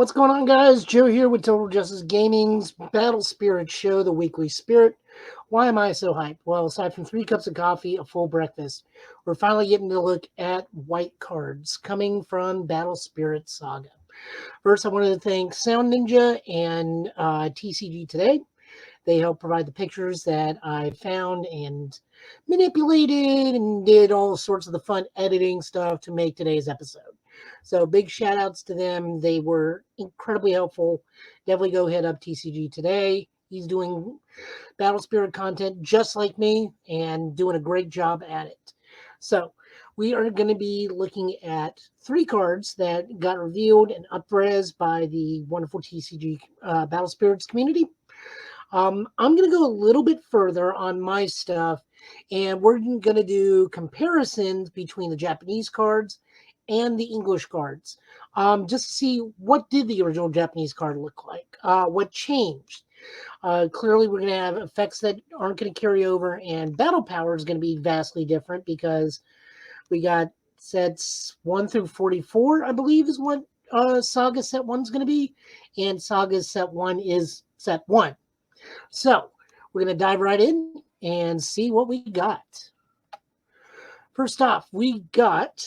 What's going on, guys? Joe here with Total Justice Gaming's Battle Spirit Show, the weekly spirit. Why am I so hyped? Well, aside from 3 cups of coffee, a full breakfast, we're finally getting to look at white cards coming from Battle Spirit Saga. First, I wanted to thank Sound Ninja and TCG Today. They helped provide the pictures that I found and manipulated and did all sorts of the fun editing stuff to make today's episode. So big shout outs to them. They were incredibly helpful. Definitely go hit up TCG Today. He's doing Battle Spirit content just like me and doing a great job at it. So we are going to be looking at 3 cards that got revealed and upres by the wonderful TCG Battle Spirits community. I'm going to go a little bit further on my stuff, and we're going to do comparisons between the Japanese cards and the English cards, just to see what did the original Japanese card look like, what changed. Clearly, we're going to have effects that aren't going to carry over, and battle power is going to be vastly different because we got sets 1 through 44, I believe, is what Saga set 1 is going to be, and Saga set 1 is set 1. So we're going to dive right in and see what we got. First off, we got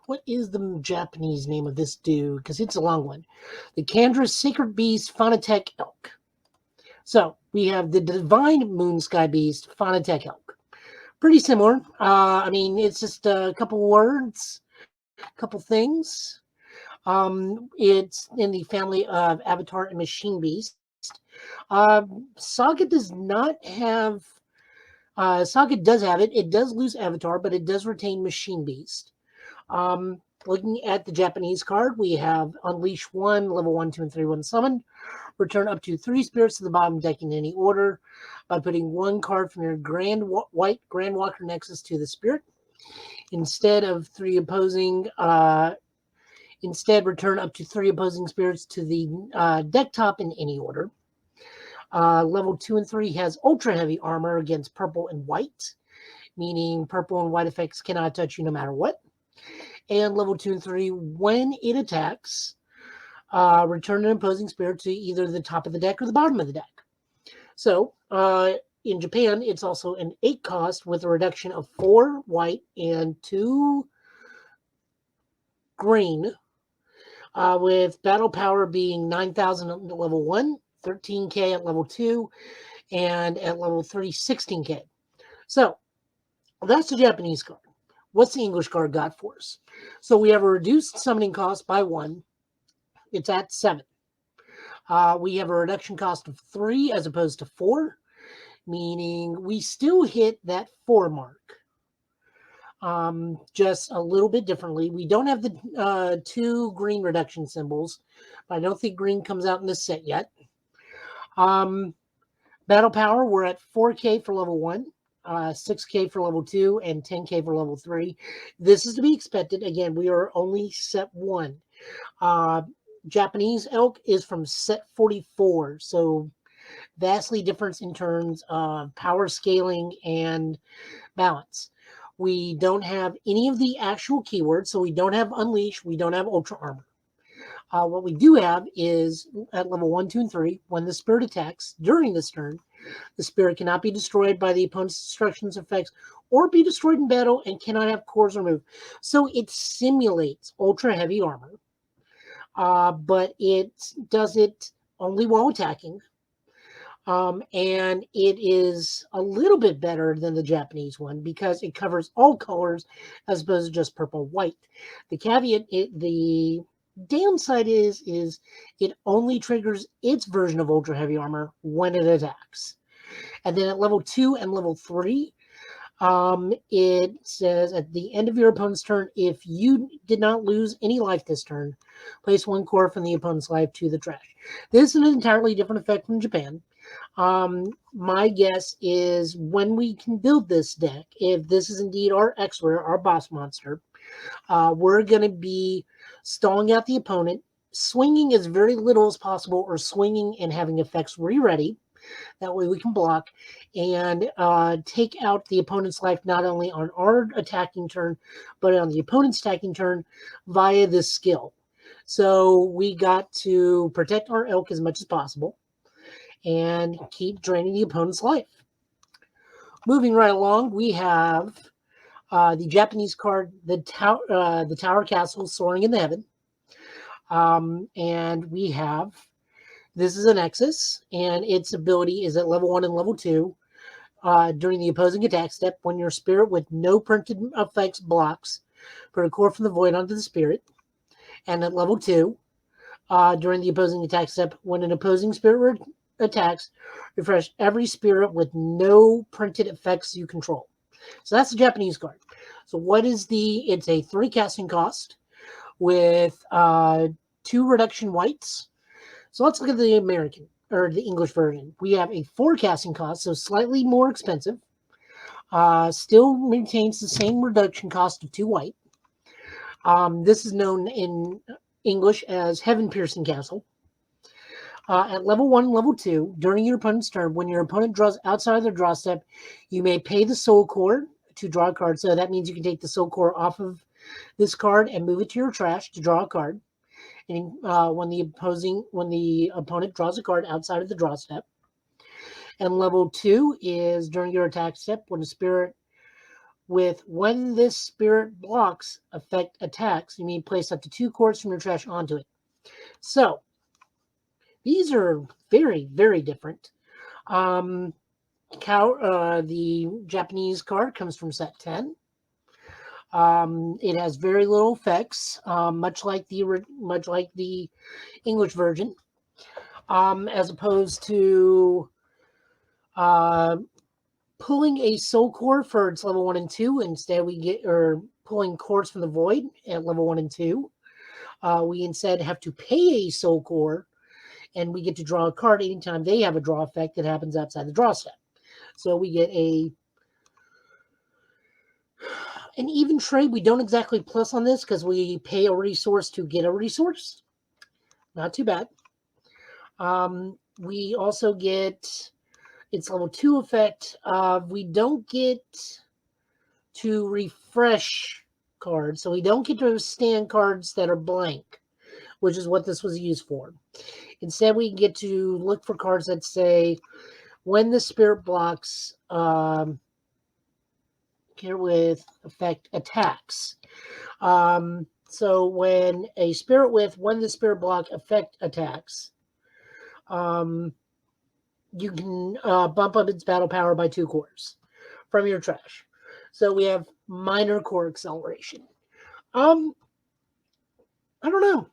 what is the Japanese name of this dude? Because it's a long one. The Kandra's Sacred Beast Phonotech Elk. So we have the Divine Moon Sky Beast Phonotech Elk. Pretty similar. I mean, it's just a couple words, a couple things. It's in the family of Avatar and Machine Beast. Saga does not have. Saga does have it. It does lose Avatar, but it does retain Machine Beast. Looking at the Japanese card, we have Unleash 1, level 1, 2, and 3, 1 summoned. Return up to 3 spirits to the bottom deck in any order by putting 1 card from your White Grand Walker Nexus to the spirit. Instead, return up to 3 opposing spirits to the deck top in any order. Level 2 and 3 has ultra heavy armor against purple and white, meaning purple and white effects cannot touch you no matter what. And level 2 and 3, when it attacks, return an opposing spirit to either the top of the deck or the bottom of the deck. So, in Japan, it's also an 8 cost with a reduction of 4 white and 2 green, with battle power being 9,000 at level 1, 13k at level 2, and at level 3, 16k. So, that's the Japanese card. What's the English card got for us? So we have a reduced summoning cost by 1. It's at 7. We have a reduction cost of 3 as opposed to 4, meaning we still hit that 4 mark. Just a little bit differently. We don't have the 2 green reduction symbols, but I don't think green comes out in this set yet. Battle power, we're at 4k for level 1. 6k for level 2 and 10k for level 3. This is to be expected. Again, we are only set 1. Japanese elk is from set 44, so vastly different in terms of power scaling and balance. We don't have any of the actual keywords, so we don't have Unleash, we don't have Ultra Armor. What we do have is at level 1, 2, and 3, when the spirit attacks during this turn, the spirit cannot be destroyed by the opponent's destruction's effects or be destroyed in battle and cannot have cores removed. So it simulates ultra heavy armor, but it does it only while attacking. And it is a little bit better than the Japanese one because it covers all colors as opposed to just purple white. The caveat, the downside is it only triggers its version of ultra heavy armor when it attacks. And then at level 2 and level 3, it says at the end of your opponent's turn, if you did not lose any life this turn, place 1 core from the opponent's life to the trash. This is an entirely different effect from Japan. My guess is when we can build this deck, if this is indeed our X-Rare, our boss monster, we're going to be stalling out the opponent, swinging as very little as possible, or swinging and having effects re-ready. That way we can block and take out the opponent's life not only on our attacking turn, but on the opponent's attacking turn via this skill. So we got to protect our elk as much as possible and keep draining the opponent's life. Moving right along, we have the Japanese card, the Tower Castle Soaring in the Heaven. And we have, this is a Nexus, and its ability is at level 1 and level 2. During the opposing attack step, when your spirit with no printed effects blocks, put a core from the void onto the spirit. And at level 2, during the opposing attack step, when an opposing spirit attacks, refresh every spirit with no printed effects you control. So that's the Japanese card. So what is it's a 3 casting cost with 2 reduction whites. So let's look at the American or the English version. We have a 4 casting cost, so slightly more expensive. Still maintains the same reduction cost of 2 white. This is known in English as Heaven Piercing Castle. At level 1 and level 2, during your opponent's turn, when your opponent draws outside of their draw step, you may pay the soul core to draw a card. So that means you can take the soul core off of this card and move it to your trash to draw a card. And when the opponent draws a card outside of the draw step. And level 2 is during your attack step, when this spirit blocks effect attacks, you may place up to 2 cards from your trash onto it. So these are very, very different. The Japanese card comes from set 10. It has very little effects, much like the English version, as opposed to pulling a soul core for its level 1 and 2. Instead, pulling cores from the void at level 1 and 2. We instead have to pay a soul core, and we get to draw a card anytime they have a draw effect that happens outside the draw step. So we get an even trade. We don't exactly plus on this because we pay a resource to get a resource. Not too bad. We also get its level 2 effect. We don't get to refresh cards, so we don't get to stand cards that are blank, which is what this was used for. Instead, we get to look for cards that say, when the spirit blocks here with effect attacks. So when the spirit block effect attacks, you can bump up its battle power by 2 cores from your trash. So we have minor core acceleration. I don't know.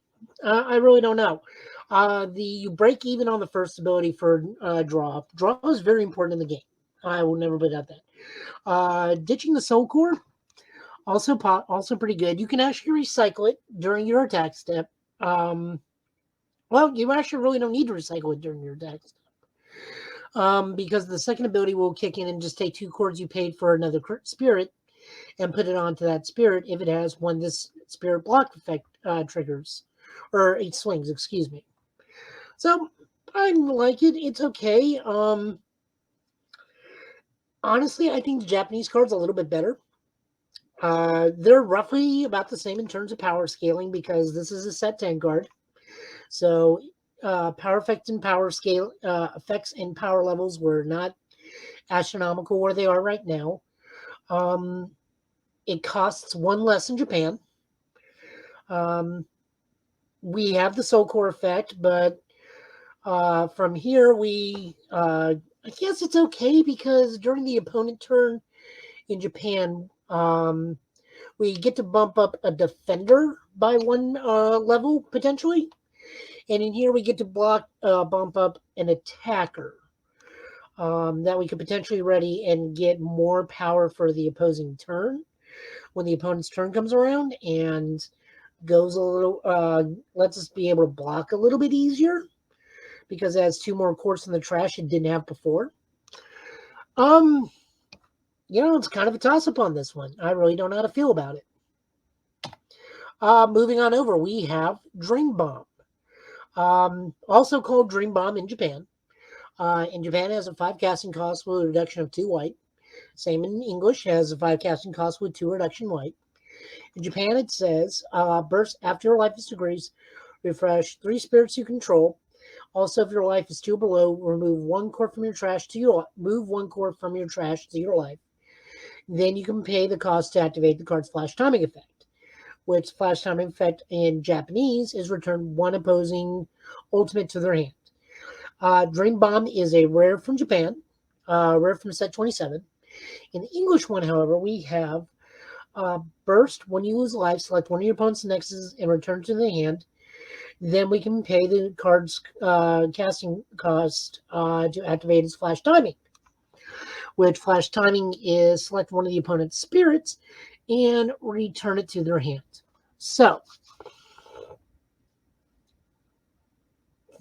I really don't know. You break even on the first ability for draw. Draw is very important in the game. I will never put out that. Ditching the soul core, also pretty good. You can actually recycle it during your attack step. Well, you actually really don't need to recycle it during your attack step. Because the second ability will kick in and just take 2 cards you paid for another spirit and put it onto that spirit if it has when this spirit block effect triggers. Or it swings, excuse me. So, I like it. It's okay. Honestly, I think the Japanese card's a little bit better. They're roughly about the same in terms of power scaling because this is a set 10 card. So, power effects and power scale effects and power levels were not astronomical where they are right now. It costs 1 less in Japan. We have the soul core effect, but from here I guess it's okay because during the opponent turn in Japan, we get to bump up a defender by 1 level potentially. And in here, we get to bump up an attacker that we could potentially ready and get more power for the opposing turn when the opponent's turn comes around and goes a little, lets us be able to block a little bit easier because it has 2 more cores in the trash it didn't have before. It's kind of a toss-up on this one. I really don't know how to feel about it. Moving on over, we have Dream Bomb. Also called Dream Bomb in Japan. In Japan, it has a 5 casting cost with a reduction of 2 white. Same in English, has a 5 casting cost with 2 reduction white. In Japan, it says, burst after your life is degrees, refresh 3 spirits you control. Also, if your life is 2 below, remove 1 core from your trash to your move 1 core from your trash to your life. Then you can pay the cost to activate the card's flash timing effect, which flash timing effect in Japanese is return 1 opposing ultimate to their hand. Dream Bomb is a rare from Japan, rare from set 27. In the English one, however, we have burst. When you lose life, select one of your opponent's nexuses and return to the hand. Then we can pay the card's casting cost to activate its flash timing, which flash timing is select one of the opponent's spirits and return it to their hand. So,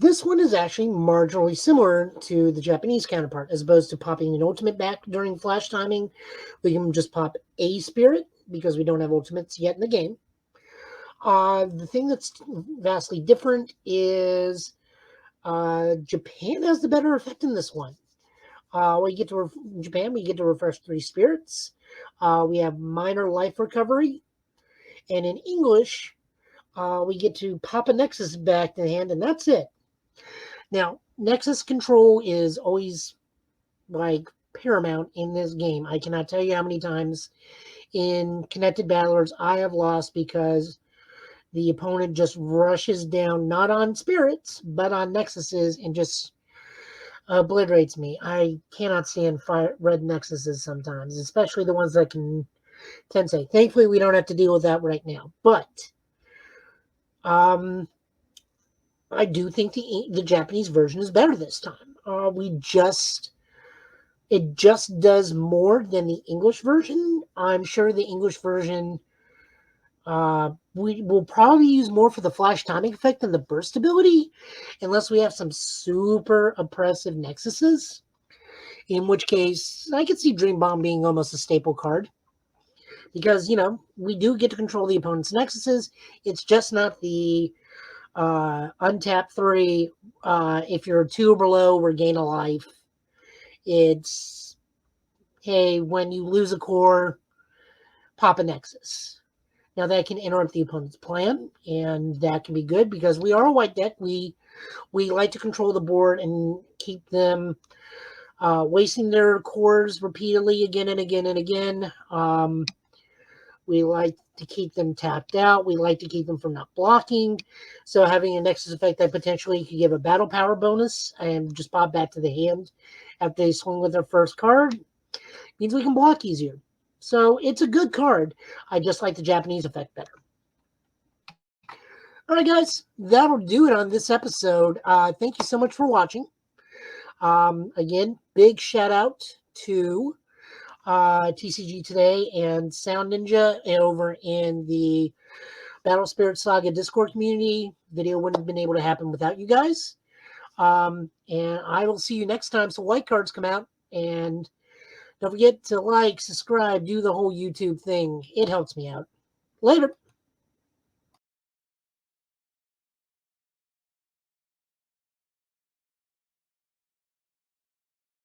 this one is actually marginally similar to the Japanese counterpart. As opposed to popping an ultimate back during flash timing, we can just pop a spirit because we don't have ultimates yet in the game. The thing that's vastly different is Japan has the better effect in this one. We get to Japan, we get to refresh 3 spirits. We have minor life recovery, and in English, we get to pop a Nexus back to the hand, and that's it. Now, Nexus control is always like paramount in this game. I cannot tell you how many times in connected battlers I have lost because the opponent just rushes down, not on spirits, but on Nexuses and just obliterates me. I cannot stand red Nexuses sometimes, especially the ones that can Tensei. Thankfully, we don't have to deal with that right now. But I do think the Japanese version is better this time. It just does more than the English version. I'm sure the English version we will probably use more for the flash timing effect than the burst ability, unless we have some super oppressive Nexuses. In which case, I could see Dream Bomb being almost a staple card. Because, we do get to control the opponent's Nexuses. It's just not the untap 3. If you're 2 or below, regain a life. It's, hey, when you lose a core, pop a Nexus. Now, that can interrupt the opponent's plan, and that can be good because we are a white deck. We like to control the board and keep them wasting their cores repeatedly again and again and again. We like to keep them tapped out. We like to keep them from not blocking. So having a Nexus effect that potentially could give a battle power bonus and just pop back to the hand after they swing with their first card means we can block easier. So it's a good card. I just like the Japanese effect better. All right, guys, that'll do it on this episode. Thank you so much for watching. Again, big shout out to TCG Today and Sound Ninja over in the Battle Spirit Saga Discord community. Video wouldn't have been able to happen without you guys. And I will see you next time some white cards come out. And don't forget to like, subscribe, do the whole YouTube thing. It helps me out. Later.